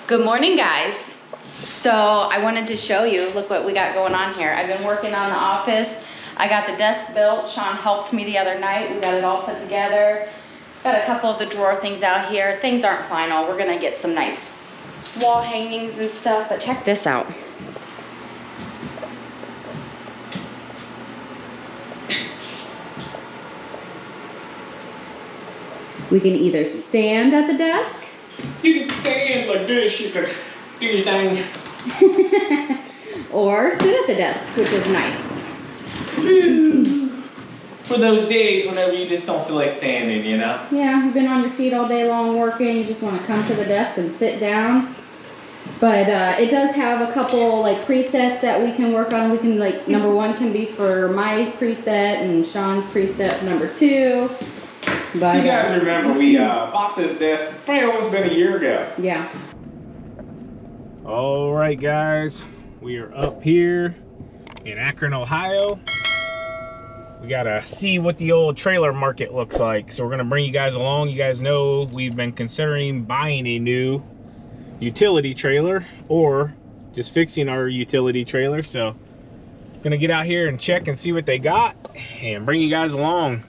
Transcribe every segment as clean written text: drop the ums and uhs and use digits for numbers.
Good morning, guys. So I wanted to show you, look what we got going on here. I've been working on the office. I got the desk built. Sean helped me the other night. We got it all put together. Got a couple of the drawer things out here. Things aren't final. We're gonna get some nice wall hangings and stuff, but check this out. We can either stand at the desk. You can stand like this, you can do your thing. Or sit at the desk, which is nice. For those days whenever you just don't feel like standing, you know? Yeah, you've been on your feet all day long working, you just want to come to the desk and sit down. But it does have a couple like presets that we can work on. We can like, number one can be for my preset and Sean's preset number two. But, you guys remember we bought this desk probably almost been a year ago. Yeah. All right, guys, we are up here in Akron, Ohio. We gotta see what the old trailer market looks like. So we're gonna bring you guys along. You guys know we've been considering buying a new utility trailer or just fixing our utility trailer. So gonna get out here and check and see what they got and bring you guys along.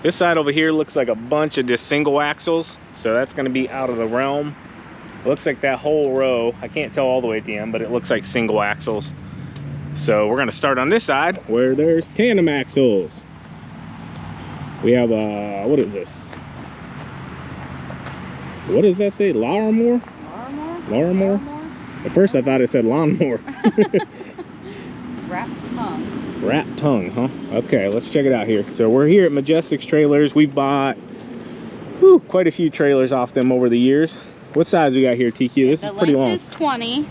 This side over here looks like a bunch of just single axles, so that's going to be out of the realm. Looks like that whole row, I can't tell all the way at the end, but it looks like single axles. So we're going to start on this side where there's tandem axles. We have what is this? What does that say? Lawnmower? Lawnmower? At first I thought it said lawnmower. Wrapped tongue. Wrapped tongue, huh? Okay, let's check it out here. So we're here at Majestic's Trailers. We've bought quite a few trailers off them over the years. What size we got here, TQ? This is pretty long. The length is 20.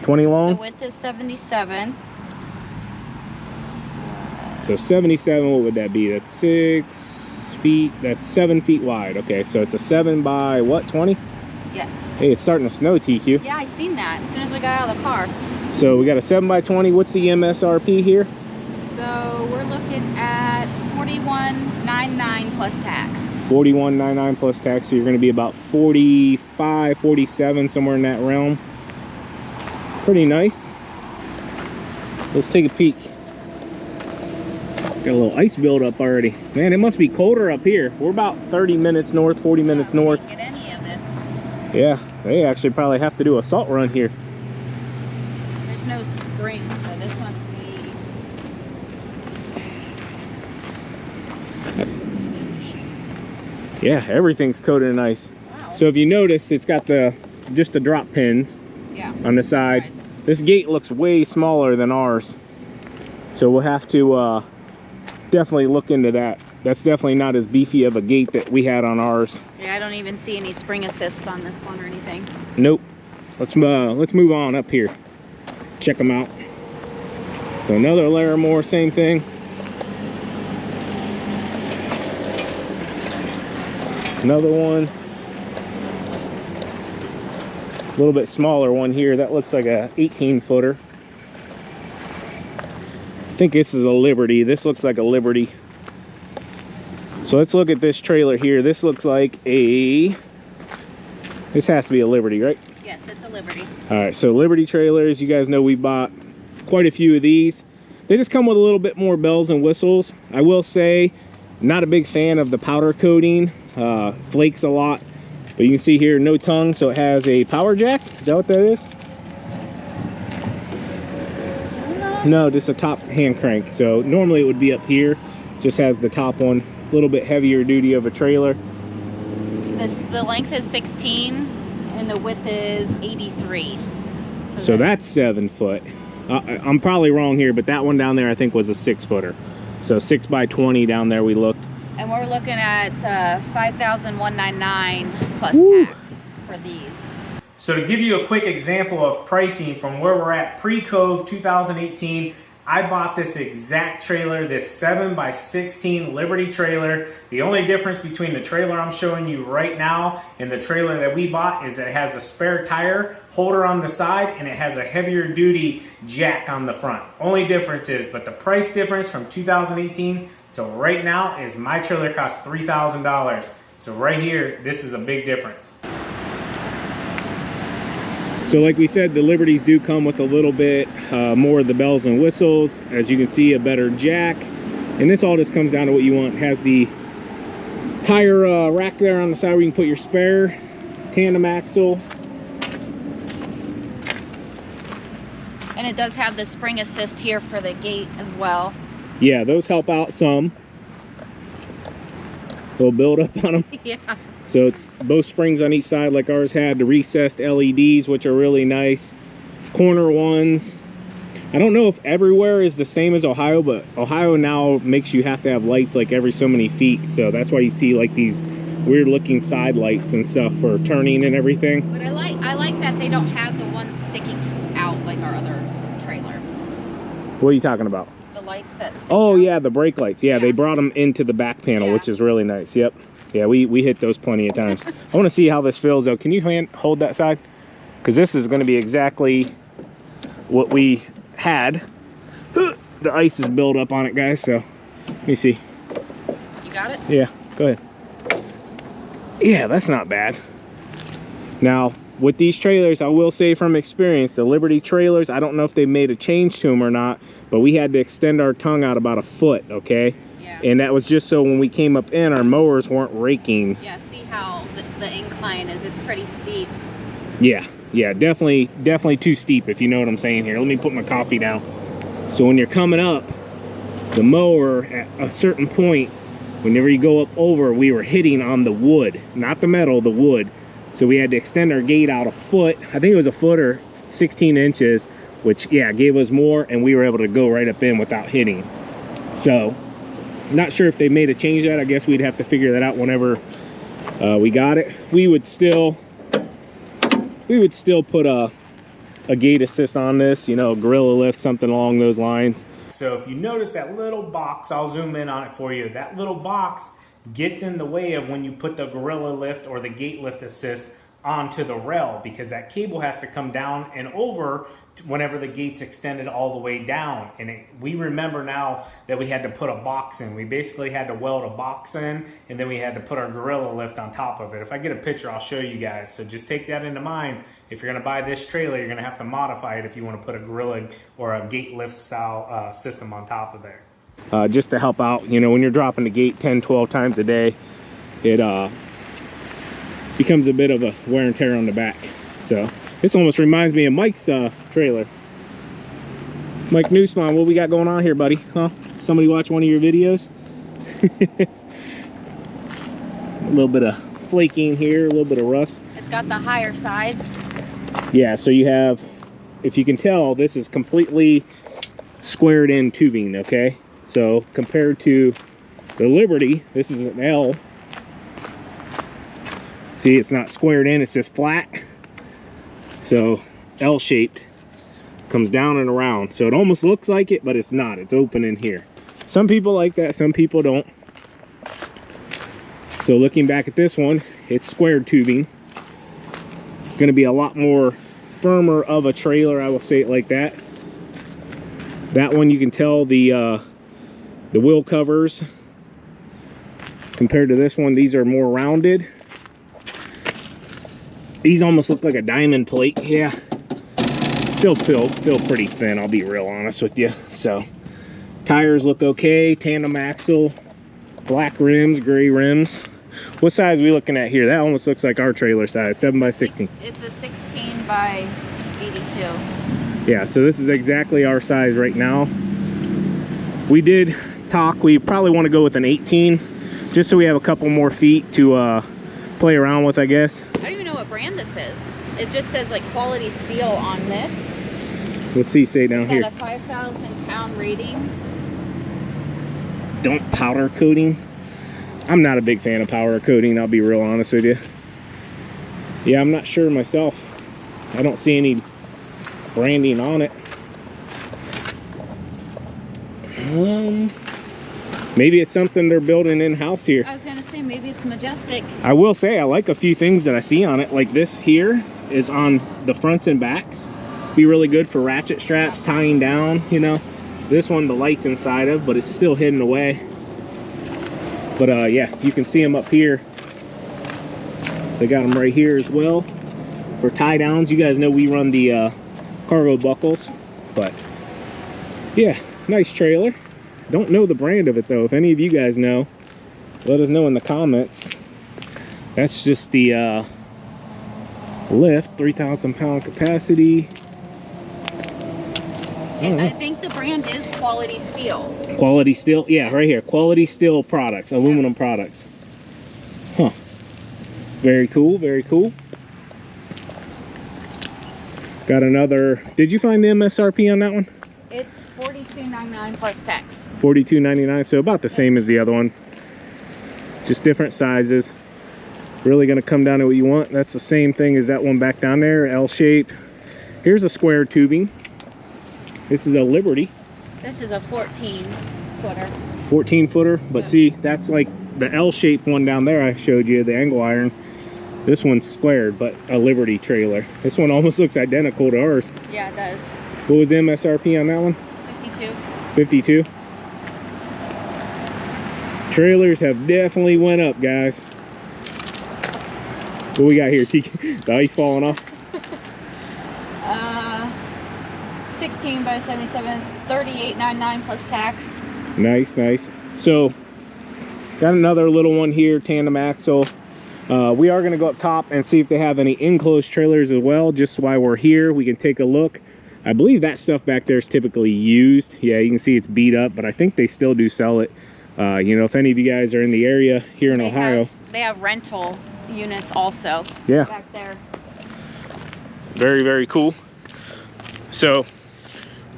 20 long? The width is 77. So 77, what would that be? That's 6 feet, that's 7 feet wide. Okay, so it's a 7 by what, 20? Yes. Hey, it's starting to snow, TQ. Yeah, I seen that as soon as we got out of the car. So we got a 7 by 20. What's the MSRP here? So we're looking at $41.99 plus tax. $41.99 plus tax. So you're going to be about 45, 47, somewhere in that realm. Pretty nice. Let's take a peek. Got a little ice buildup already. Man, it must be colder up here. We're about 30 minutes north, 40 minutes north. Can't get any of this. Yeah, they actually probably have to do a salt run here. There's no spring, so this must be. Yeah, everything's coated in ice. Wow. So if you notice, it's got just the drop pins on the side. Sides. This gate looks way smaller than ours. So we'll have to definitely look into that. That's definitely not as beefy of a gate that we had on ours. Yeah, I don't even see any spring assist on this one or anything. Nope. Let's move on up here. Check them out. So another layer more, same thing. Another one. A little bit smaller one here. That looks like a 18-footer. I think this is a Liberty. This looks like a Liberty. So let's look at this trailer here. This looks like this has to be a Liberty, right? Yes, it's a Liberty. All right, so Liberty trailers, you guys know we bought quite a few of these. They just come with a little bit more bells and whistles. I will say, not a big fan of the powder coating. Flakes a lot. But you can see here, no tongue, so it has a power jack. Is that what that is? No, just a top hand crank. So normally it would be up here. Just has the top one. A little bit heavier duty of a trailer. The length is 16 and the width is 83. So that's 7 foot. I'm probably wrong here, but that one down there I think was a 6-footer. So 6 by 20 down there we looked. And we're looking at $5,199 plus tax for these. So to give you a quick example of pricing from where we're at pre-COVID 2018, I bought this exact trailer, this 7 by 16 Liberty trailer. The only difference between the trailer I'm showing you right now and the trailer that we bought is that it has a spare tire holder on the side and it has a heavier duty jack on the front. Only difference is, but the price difference from 2018 to right now is my trailer costs $3,000. So right here, this is a big difference. So like we said, the Liberties do come with a little bit more of the bells and whistles. As you can see, a better jack. And this all just comes down to what you want. It has the tire rack there on the side where you can put your spare, tandem axle. And it does have the spring assist here for the gate as well. Yeah, those help out some. A little build up on them. Yeah. So both springs on each side like ours had, the recessed LEDs, which are really nice. Corner ones. I don't know if everywhere is the same as Ohio, but Ohio now makes you have to have lights like every so many feet. So that's why you see like these weird looking side lights and stuff for turning and everything. But I like that they don't have the ones sticking out like our other trailer. What are you talking about? The lights that stick Oh out. yeah, the brake lights. Yeah, Yeah. they brought them into the back panel, Yeah. which is really nice. Yep. Yeah, we hit those plenty of times. I want to see how this feels though. Can you hold that side? Because this is going to be exactly what we had. The ice is built up on it, guys, so let me see. You got it? Yeah, go ahead. Yeah, that's not bad. Now, with these trailers, I will say from experience, the Liberty trailers, I don't know if they made a change to them or not, but we had to extend our tongue out about a foot, okay? Yeah. And that was just so when we came up in, our mowers weren't raking. Yeah, see how the incline is. It's pretty steep. Yeah, definitely too steep, if you know what I'm saying here. Let me put my coffee down. So when you're coming up, the mower at a certain point, whenever you go up over, we were hitting on the wood, not the metal, the wood. So we had to extend our gate out a foot. I think it was a foot or 16 inches, which, yeah, gave us more, and we were able to go right up in without hitting. So, not sure if they made a change to that. I guess we'd have to figure that out whenever we got it. We would still put a gate assist on this, you know, gorilla lift, something along those lines. So if you notice that little box, I'll zoom in on it for you. That little box gets in the way of when you put the gorilla lift or the gate lift assist onto the rail, because that cable has to come down and over whenever the gate's extended all the way down. And we remember now that we had to put a box in. We basically had to weld a box in, and then we had to put our gorilla lift on top of it. If I get a picture, I'll show you guys. So just take that into mind. If you're gonna buy this trailer, you're gonna have to modify it if you wanna put a gorilla or a gate lift style system on top of there. Just to help out, you know, when you're dropping the gate 10, 12 times a day, it becomes a bit of a wear and tear on the back. So this almost reminds me of Mike's trailer. Mike Newsman, what we got going on here, buddy? Huh? Somebody watch one of your videos? A little bit of flaking here, a little bit of rust. It's got the higher sides. Yeah, so you have, if you can tell, this is completely squared in tubing, okay? So compared to the Liberty, this is an L. See, it's not squared in, it's just flat. So L-shaped, comes down and around. So it almost looks like it, but it's not. It's open in here. Some people like that, some people don't. So looking back at this one, it's squared tubing. Going to be a lot more firmer of a trailer, I will say it like that. That one, you can tell the wheel covers compared to this one, these are more rounded. These almost look like a diamond plate. Yeah, still feel pretty thin, I'll be real honest with you. So tires look okay, tandem axle, black rims, gray rims. What size are we looking at here? That almost looks like our trailer size, 7x16. It's a 16 by 82. Yeah, so this is exactly our size right now. We did talk, we probably want to go with an 18, just so we have a couple more feet to play around with, I guess. I don't even know what brand this is. It just says like quality steel on this. What's he say down here? Got a 5,000 pound rating. Don't powder coating. I'm not a big fan of powder coating, I'll be real honest with you. Yeah, I'm not sure myself. I don't see any branding on it. Maybe it's something they're building in-house here. I was gonna say maybe it's Majestic. I will say I like a few things that I see on it. Like this here is on the fronts and backs. Be really good for ratchet straps, tying down, you know. This one, the light's inside of, but it's still hidden away. But yeah, you can see them up here. They got them right here as well. for tie downs. You guys know we run the cargo buckles, but yeah, nice trailer. Don't know the brand of it though. If any of you guys know, let us know in the comments. That's just the lift, 3,000 pound capacity. I think the brand is Quality Steel. Quality Steel, yeah, right here. Quality Steel products, aluminum products. Huh. Very cool, very cool. Got another. Did you find the MSRP on that one? It's $42.99 plus tax. $42.99, so about the same as the other one. Just different sizes. Really gonna come down to what you want. That's the same thing as that one back down there, L shape. Here's a square tubing. This is a Liberty. This is a 14 footer. 14 footer, but see, that's like the L shaped one down there I showed you, the angle iron. This one's squared, but a Liberty trailer. This one almost looks identical to ours. Yeah, it does. What was the MSRP on that one? 52. 52. Trailers have definitely went up, guys. What we got here, Tiki? The ice falling off? 16 by 77, $38.99 plus tax. Nice, nice. So, got another little one here, tandem axle. We are going to go up top and see if they have any enclosed trailers as well. Just while we're here, we can take a look. I believe that stuff back there is typically used. Yeah, you can see it's beat up, but I think they still do sell it. You know, if any of you guys are in the area here in Ohio. They have rental units also. Yeah. Back there. Very, very cool. So,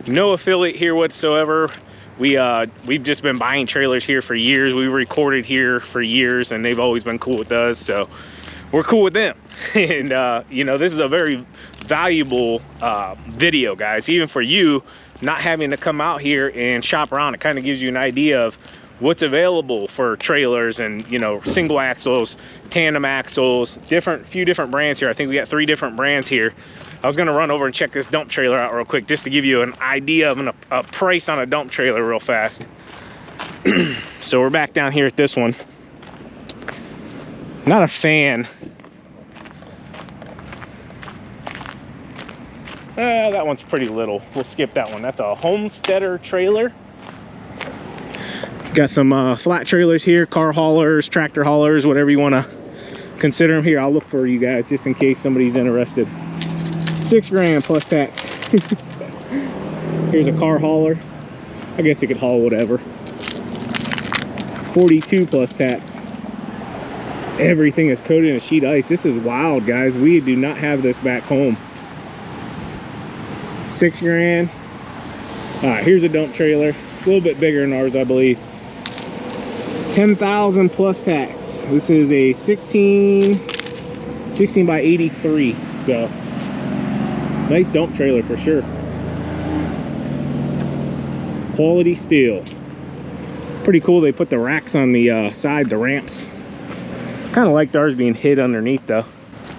no affiliate here whatsoever. We've just been buying trailers here for years. We've recorded here for years, and they've always been cool with us. So we're cool with them. And you know, this is a very valuable video, guys. Even for you, not having to come out here and shop around, it kind of gives you an idea of what's available for trailers and, you know, single axles, tandem axles, few different brands here. I think we got 3 different brands here. I was gonna run over and check this dump trailer out real quick just to give you an idea of a price on a dump trailer real fast. So we're back down here at this one. Not a fan. That one's pretty little. We'll skip that one. That's a Homesteader trailer. Got some flat trailers here, car haulers, tractor haulers, whatever you want to consider them here. I'll look for you guys just in case somebody's interested. $6 grand plus tax. Here's a car hauler. I guess it could haul whatever. 42 plus tax. Everything is coated in sheet ice. This is wild, guys. We do not have this back home. $6 grand. All right, here's a dump trailer. It's a little bit bigger than ours, I believe. 10,000 plus tax. This is a 16 by 83. So nice dump trailer for sure. Quality Steel. Pretty cool. They put the racks on the side, the ramps. Kind of liked ours being hid underneath though.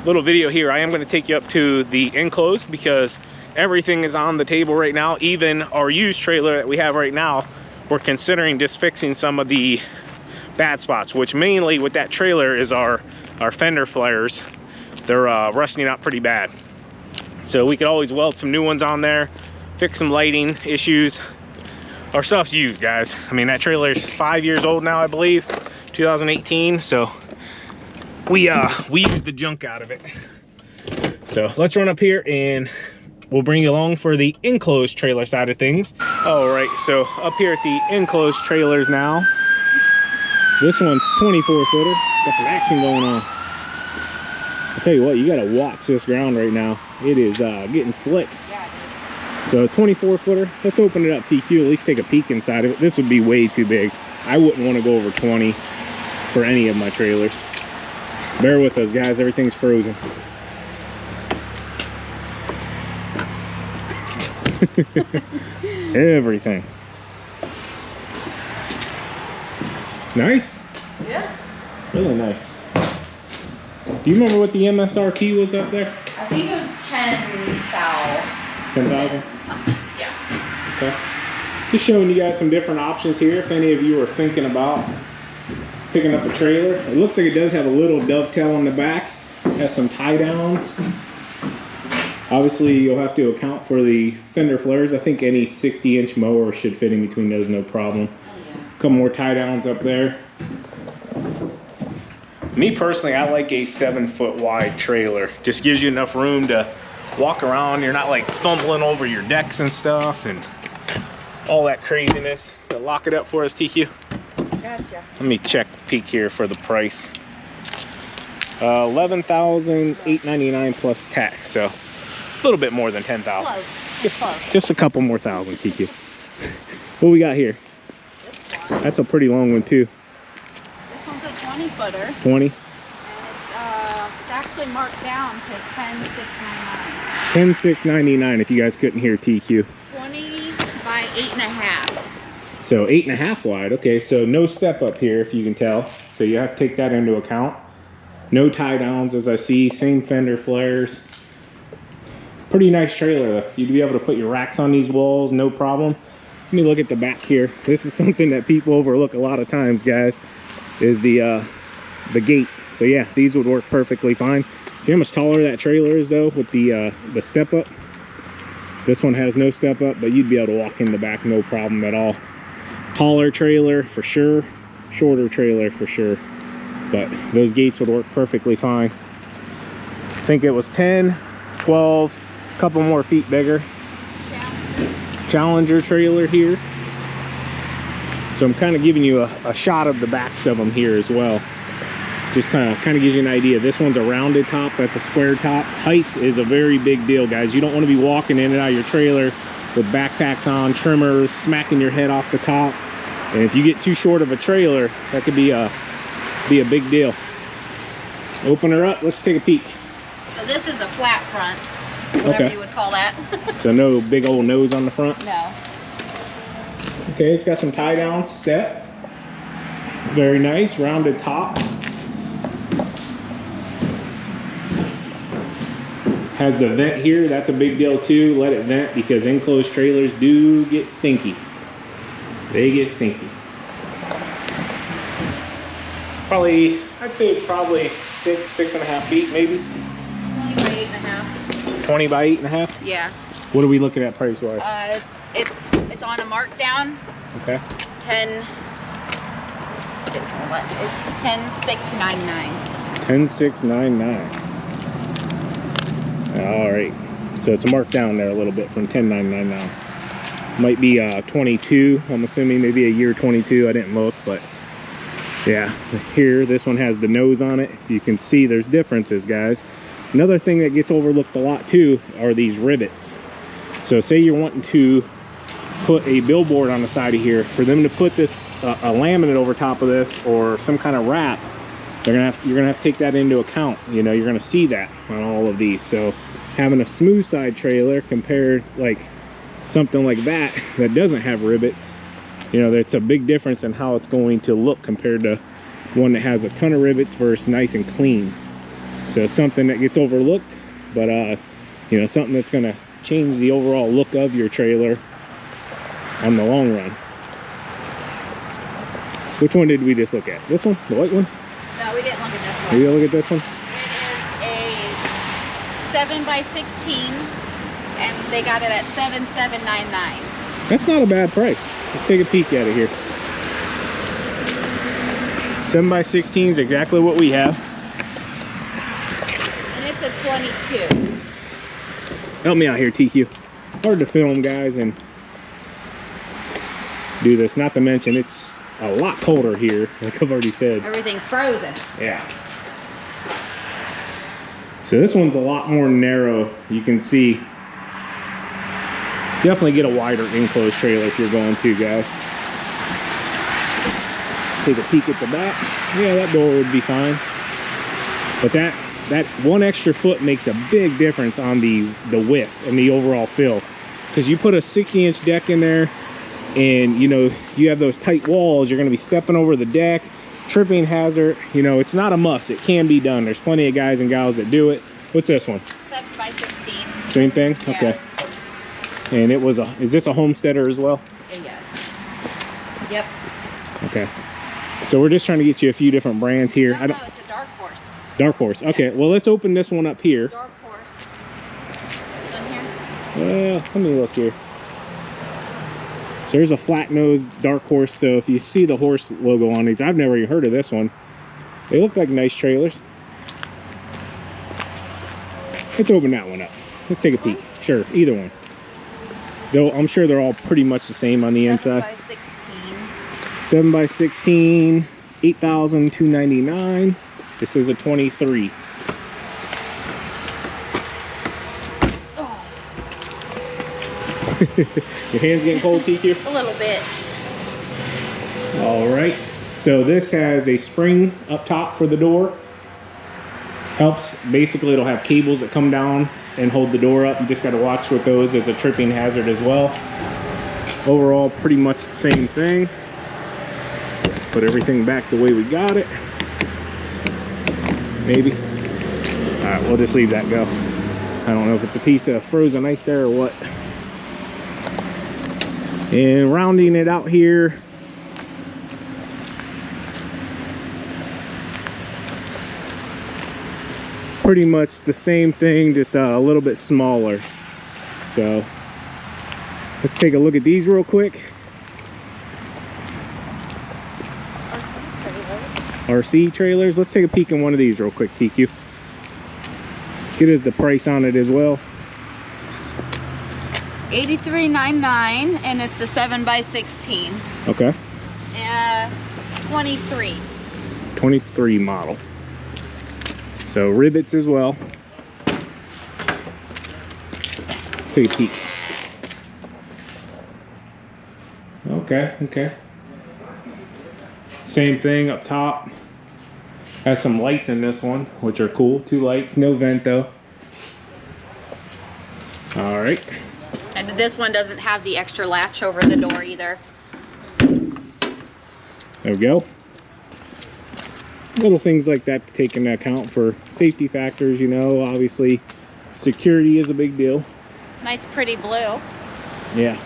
Little video here. I am going to take you up to the enclosed because everything is on the table right now. Even our used trailer that we have right now, we're considering just fixing some of the bad spots, which mainly with that trailer is our fender flares. They're rusting out pretty bad. So we could always weld some new ones on there, fix some lighting issues. Our stuff's used, guys. I mean, that trailer is 5 years old now, I believe, 2018. So we used the junk out of it. So let's run up here and we'll bring you along for the enclosed trailer side of things. All right, so up here at the enclosed trailers now. This one's 24 footer. Got some action going on. I'll tell you what, you gotta watch this ground right now. It is getting slick. Yeah, it is. So 24 footer. Let's open it up, TQ, at least take a peek inside of it. This would be way too big. I wouldn't want to go over 20 for any of my trailers. Bear with us, guys. Everything's frozen. Everything. Nice. Yeah. Really nice. Do you remember what the MSRP was up there? I think it was 10,000. 10,000? Something. Yeah. Okay. Just showing you guys some different options here if any of you are thinking about picking up a trailer. It looks like it does have a little dovetail on the back. Has some tie downs. Obviously, you'll have to account for the fender flares. I think any 60-inch mower should fit in between those, no problem. A couple more tie downs up there. Me personally, I like a 7-foot wide trailer. Just gives you enough room to walk around. You're not like fumbling over your decks and stuff and all that craziness. Lock it up for us, TQ. Gotcha. Let me check peek here for the price. $11,899 plus tax, so a little bit more than $10,000. Just a couple more thousand, TQ. What we got here? That's a pretty long one too. This one's a 20-footer. 20. And it's actually marked down to $10,699. $10,699 if you guys couldn't hear TQ. 20 by 8.5. So 8.5 wide. Okay, so no step up here if you can tell. So you have to take that into account. No tie downs as I see, same fender flares. Pretty nice trailer though. You'd be able to put your racks on these walls, no problem. Let me look at the back here. This is something that people overlook a lot of times, guys, is the gate. So yeah, these would work perfectly fine. See how much taller that trailer is though with the step up? This one has no step up, but you'd be able to walk in the back no problem at all. Taller trailer for sure, shorter trailer for sure. But those gates would work perfectly fine. I think it was 10, 12, a couple more feet bigger. Challenger trailer here. So I'm kind of giving you a shot of the backs of them here as well. Just kind of gives you an idea. This one's a rounded top, that's a square top. Height is a very big deal, guys. You don't want to be walking in and out of your trailer with backpacks on, trimmers, smacking your head off the top. And if you get too short of a trailer, that could be a big deal. Open her up, let's take a peek. So this is a flat front, whatever you would call that. So no big old nose on the front? No. Okay, it's got some tie down step. Very nice, rounded top. Has the vent here, that's a big deal too. Let it vent because enclosed trailers do get stinky. They get stinky. Probably, I'd say probably 6.5 feet maybe. 20 by 8.5. 20 by 8.5? Yeah. What are we looking at price wise? It's on a markdown. Okay. 10,699. 10,699. All right. So it's marked down there a little bit from 10,999 now. Might be 22. I'm assuming maybe a year 22. I didn't look, but yeah. Here, this one has the nose on it. You can see there's differences, guys. Another thing that gets overlooked a lot too are these rivets. So say you're wanting to put a billboard on the side of here, for them to put this a laminate over top of this or some kind of wrap, you're gonna have to take that into account. You know, you're gonna see that on all of these. So having a smooth side trailer compared like something like that doesn't have rivets, you know, that's a big difference in how it's going to look compared to one that has a ton of rivets versus nice and clean. So something that gets overlooked, but you know, something that's gonna change the overall look of your trailer on the long run. Which one did we just look at? This one? The white one? No, we didn't look at this one. Maybe I'll look at this one? It is a 7 by 16, and they got it at 7,799. That's not a bad price. Let's take a peek at it here. 7 by 16 is exactly what we have. And it's a 22. Help me out here, TQ. Hard to film, guys, and do this. Not to mention, it's a lot colder here, like I've already said. Everything's frozen. Yeah. So this one's a lot more narrow. You can see. Definitely get a wider enclosed trailer if you're going to, guys. Take a peek at the back. Yeah, that door would be fine. But that one extra foot makes a big difference on the width and the overall fill. Because you put a 60-inch deck in there, and you know, you have those tight walls, you're going to be stepping over the deck, tripping hazard. You know, it's not a must. It can be done. There's plenty of guys and gals that do it. What's this one? 7 by 16. Same thing? Yeah. Okay. And it was is this a homesteader as well? Yes. Yep. Okay. So we're just trying to get you a few different brands here. No, it's a Dark Horse. Dark Horse. Okay, yes. Well, let's open this one up here. Dark Horse. Let me look here. So there's a flat nose dark horse. So if you see the horse logo on these, I've never even heard of this one. They look like nice trailers. Let's open that one up. Let's take a peek. Sure, either one. Though I'm sure they're all pretty much the same on the inside. 7x16, 8,299. This is a 23. Oh. Your hands getting cold, TQ? A little bit. All right. So this has a spring up top for the door. Helps, basically it'll have cables that come down and hold the door up. You just got to watch with those as a tripping hazard as well. Overall, pretty much the same thing. Put everything back the way we got it. Maybe. All right, we'll just leave that go. I don't know if it's a piece of frozen ice there or what. And rounding it out here, pretty much the same thing, just a little bit smaller. So let's take a look at these real quick. RC trailers. Let's take a peek in one of these real quick, TQ. Get us the price on it as well. $83.99, and it's a 7x16. Okay. 23. 23 model. So rivets as well. Let's take a peek. Okay. Same thing up top. Has some lights in this one, which are cool. 2 lights, no vent though. All right. And this one doesn't have the extra latch over the door either. There we go. Little things like that to take into account for safety factors, you know. Obviously, security is a big deal. Nice pretty blue. Yeah.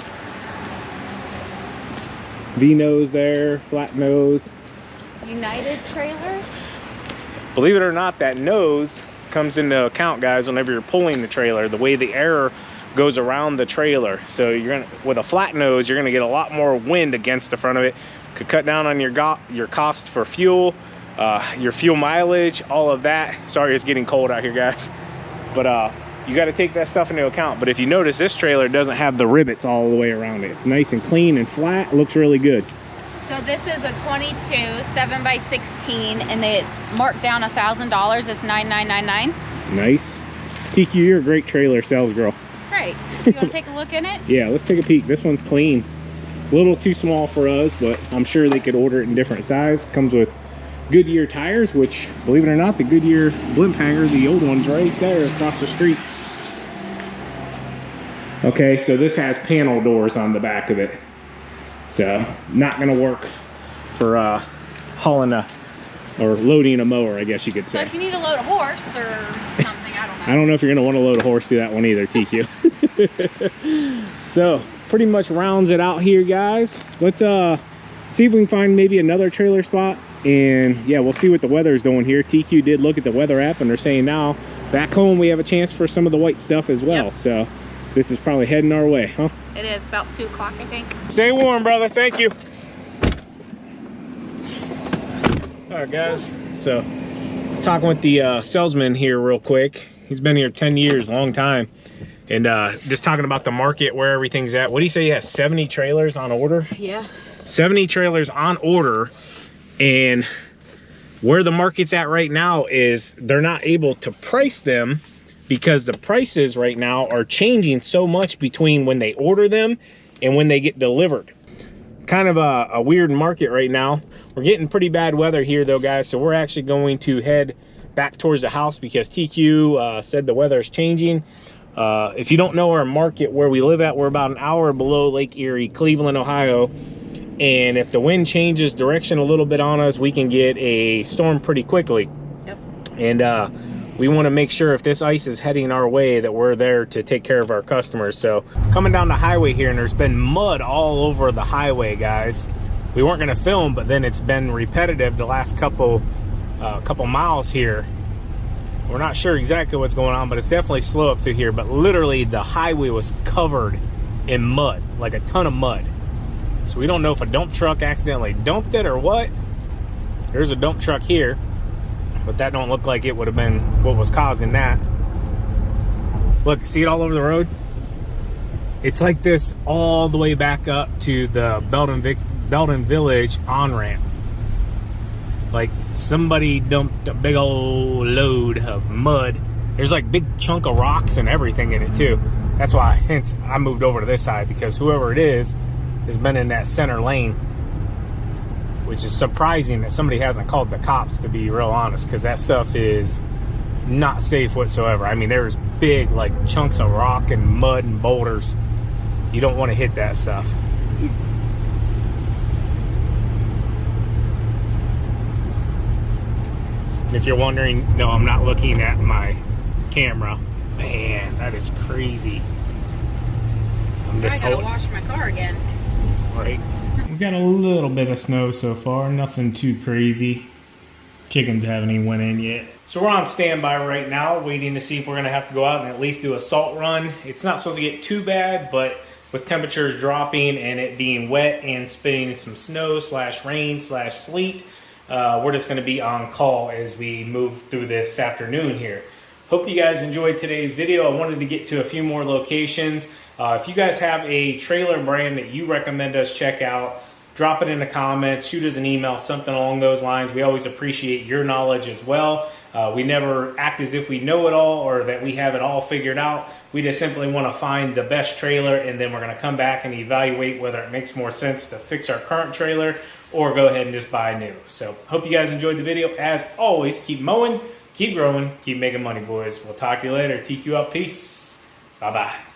V-nose there, flat nose. United trailers. Believe it or not, that nose comes into account, guys, whenever you're pulling the trailer, the way the air goes around the trailer. So you're gonna, with a flat nose, you're gonna get a lot more wind against the front of it. Could cut down on your cost for fuel, your fuel mileage, all of that. Sorry, it's getting cold out here, guys. But you got to take that stuff into account. But if you notice, this trailer doesn't have the rivets all the way around it. It's nice and clean and flat. It looks really good. So this is a 22 7x16, and it's marked down $1,000. It's $9,999. Nice. TQ, you're a great trailer sales girl. Great. You want to take a look in it? Yeah, let's take a peek. This one's clean. A little too small for us, but I'm sure they could order it in different size. Comes with Goodyear tires, which, believe it or not, the Goodyear blimp hanger, the old one's right there across the street. Okay, so this has panel doors on the back of it. So, not gonna work for hauling or loading a mower, I guess you could say. So if you need to load a horse or something, I don't know. I don't know if you're gonna want to load a horse to that one either, TQ. So, pretty much rounds it out here, guys. Let's see if we can find maybe another trailer spot. And yeah, we'll see what the weather's doing here. TQ did look at the weather app, and they're saying now back home we have a chance for some of the white stuff as well. Yep. So this is probably heading our way, huh? It is about 2 o'clock, I think. Stay warm, brother. Thank you. All right, guys. So talking with the salesman here real quick. He's been here 10 years, long time. And just talking about the market, where everything's at. What do you say? He has 70 trailers on order? Yeah. 70 trailers on order. And where the market's at right now is they're not able to price them because the prices right now are changing so much between when they order them and when they get delivered. Kind of a weird market right now. We're getting pretty bad weather here though, guys. So we're actually going to head back towards the house because TQ said the weather is changing. If you don't know our market where we live at, we're about an hour below Lake Erie, Cleveland, Ohio. And if the wind changes direction a little bit on us, we can get a storm pretty quickly. Yep. And we want to make sure if this ice is heading our way that we're there to take care of our customers. So coming down the highway here, and there's been mud all over the highway, guys. We weren't going to film, but then it's been repetitive the last couple miles here. We're not sure exactly what's going on, but it's definitely slow up through here. But literally the highway was covered in mud, like a ton of mud. So we don't know if a dump truck accidentally dumped it or what. There's a dump truck here, but that don't look like it would have been what was causing that. Look, see it all over the road? It's like this all the way back up to the Belden Village on-ramp. Like somebody dumped a big old load of mud. There's like big chunk of rocks and everything in it too. That's why, hence, I moved over to this side, because whoever it is has been in that center lane, which is surprising that somebody hasn't called the cops, to be real honest, because that stuff is not safe whatsoever. I mean, there's big like chunks of rock and mud and boulders. You don't want to hit that stuff. If you're wondering, no, I'm not looking at my camera. Man, that is crazy. I gotta wash my car again. Right. We got a little bit of snow so far, nothing too crazy. Chickens haven't even went in yet. So we're on standby right now, waiting to see if we're gonna have to go out and at least do a salt run. It's not supposed to get too bad, but with temperatures dropping and it being wet and spitting some snow / rain / sleet, we're just gonna be on call as we move through this afternoon here. Hope you guys enjoyed today's video. I wanted to get to a few more locations. If you guys have a trailer brand that you recommend us check out, drop it in the comments, shoot us an email, something along those lines. We always appreciate your knowledge as well. We never act as if we know it all or that we have it all figured out. We just simply want to find the best trailer, and then we're going to come back and evaluate whether it makes more sense to fix our current trailer or go ahead and just buy new. So hope you guys enjoyed the video. As always, keep mowing, keep growing, keep making money, boys. We'll talk to you later. TQ out. Peace. Bye-bye.